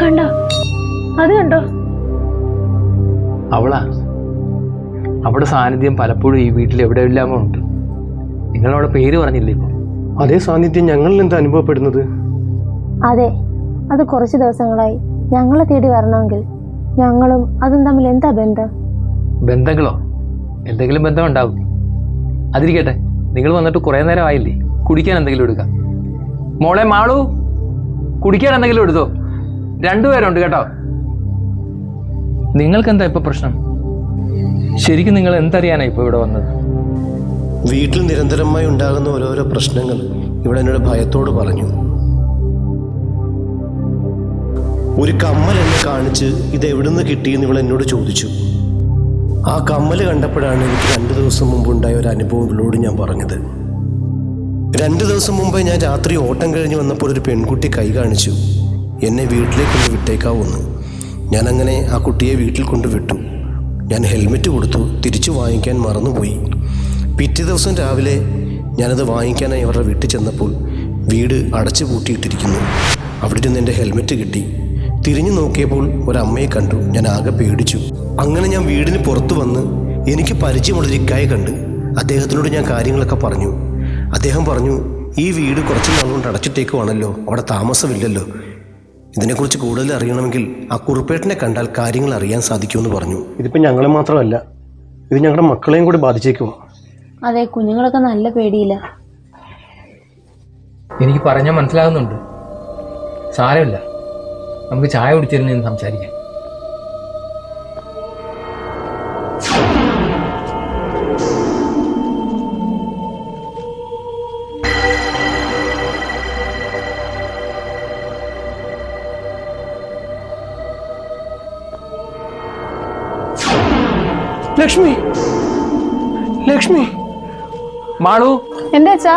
കണ്ടോ? അത് കണ്ടോ? അവിടെ സാന്നിധ്യം പലപ്പോഴും ഈ വീട്ടിൽ എവിടെ ഇല്ലാമോ ഉണ്ട്. നിങ്ങളവിടെ പേര് പറഞ്ഞില്ലേ ഇപ്പൊ? അതേ സാന്നിധ്യം ഞങ്ങളിൽ എന്താ അനുഭവപ്പെടുന്നത്? അതെ, അത് കുറച്ച് ദിവസങ്ങളായി ഞങ്ങളെ തേടി വരണമെങ്കിൽ ഞങ്ങളും അതും തമ്മിൽ എന്താ ബന്ധം? ബന്ധങ്ങളോ? എന്തെങ്കിലും ബന്ധം ഉണ്ടാവും. അതിരിക്കട്ടെ, നിങ്ങൾ വന്നിട്ട് കുറെ നേരം ആയില്ലേ? കുടിക്കാൻ എന്തെങ്കിലും എടുക്കാം. മോളെ മാളു, കുടിക്കാൻ എന്തെങ്കിലും എടുത്തോ. രണ്ടുപേരുണ്ട് കേട്ടോ. നിങ്ങൾക്ക് എന്താ ഇപ്പൊ പ്രശ്നം? ശരിക്കും നിങ്ങൾ എന്തറിയാനാ ഇപ്പൊ ഇവിടെ വന്നത്? വീട്ടിൽ നിരന്തരമായി ഉണ്ടാകുന്ന ഓരോരോ പ്രശ്നങ്ങൾ ഇവിടെ എന്നോട് ഭയത്തോട് പറഞ്ഞു. ഒരു കമ്മൽ എന്നെ കാണിച്ച് ഇത് എവിടുന്ന് കിട്ടിയെന്ന് ഇവൾ എന്നോട് ചോദിച്ചു. ആ കമ്മൽ കണ്ടപ്പോഴാണ് എനിക്ക് 2 ദിവസം മുമ്പ് ഉണ്ടായ ഒരു അനുഭവം ഇവളോട് ഞാൻ പറഞ്ഞത്. 2 ദിവസം മുമ്പ് ഞാൻ രാത്രി ഓട്ടം കഴിഞ്ഞ് വന്നപ്പോൾ ഒരു പെൺകുട്ടി കൈ കാണിച്ചു എന്നെ വീട്ടിലേക്ക് കൊണ്ട് വിട്ടേക്കാവുന്നു. ഞാനങ്ങനെ ആ കുട്ടിയെ വീട്ടിൽ കൊണ്ട് വിട്ടു. ഞാൻ ഹെൽമെറ്റ് കൊടുത്തു. തിരിച്ചു വാങ്ങിക്കാൻ മറന്നുപോയി. പിറ്റേ ദിവസം രാവിലെ ഞാനത് വാങ്ങിക്കാനായി അവരുടെ വീട്ടിൽ ചെന്നപ്പോൾ വീട് അടച്ചു പൂട്ടിയിട്ടിരിക്കുന്നു. അവിടെ നിന്ന് എൻ്റെ ഹെൽമെറ്റ് കിട്ടി. തിരിഞ്ഞു നോക്കിയപ്പോൾ ഒരമ്മയെ കണ്ടു. ഞാൻ ആകെ പേടിച്ചു. അങ്ങനെ ഞാൻ വീടിന് പുറത്തു വന്ന് എനിക്ക് പരിചയമുള്ളൊരു ഇക്കായെ കണ്ട് അദ്ദേഹത്തിനോട് ഞാൻ കാര്യങ്ങളൊക്കെ പറഞ്ഞു. അദ്ദേഹം പറഞ്ഞു, ഈ വീട് കുറച്ച് നാളുകൊണ്ട് അടച്ചിട്ടേക്കുവാണല്ലോ, അവിടെ താമസമില്ലല്ലോ. ഇതിനെക്കുറിച്ച് കൂടുതൽ അറിയണമെങ്കിൽ ആ കുറുപ്പേട്ടനെ കണ്ടാൽ കാര്യങ്ങൾ അറിയാൻ സാധിക്കുമെന്ന് പറഞ്ഞു. ഇതിപ്പോൾ ഞങ്ങളെ മാത്രമല്ല, ഇത് ഞങ്ങളുടെ മക്കളെയും കൂടി ബാധിച്ചേക്കുവാ. അതെ, കുഞ്ഞുങ്ങളൊക്കെ നല്ല പേടിയില്ല. എനിക്ക് പറഞ്ഞാൽ മനസ്സിലാകുന്നുണ്ട്. സാരമില്ല, നമുക്ക് ചായ കുടിച്ചിരുന്ന് സംസാരിക്കാം. ലക്ഷ്മി, ലക്ഷ്മി, മാളു, എന്താ അച്ഛാ?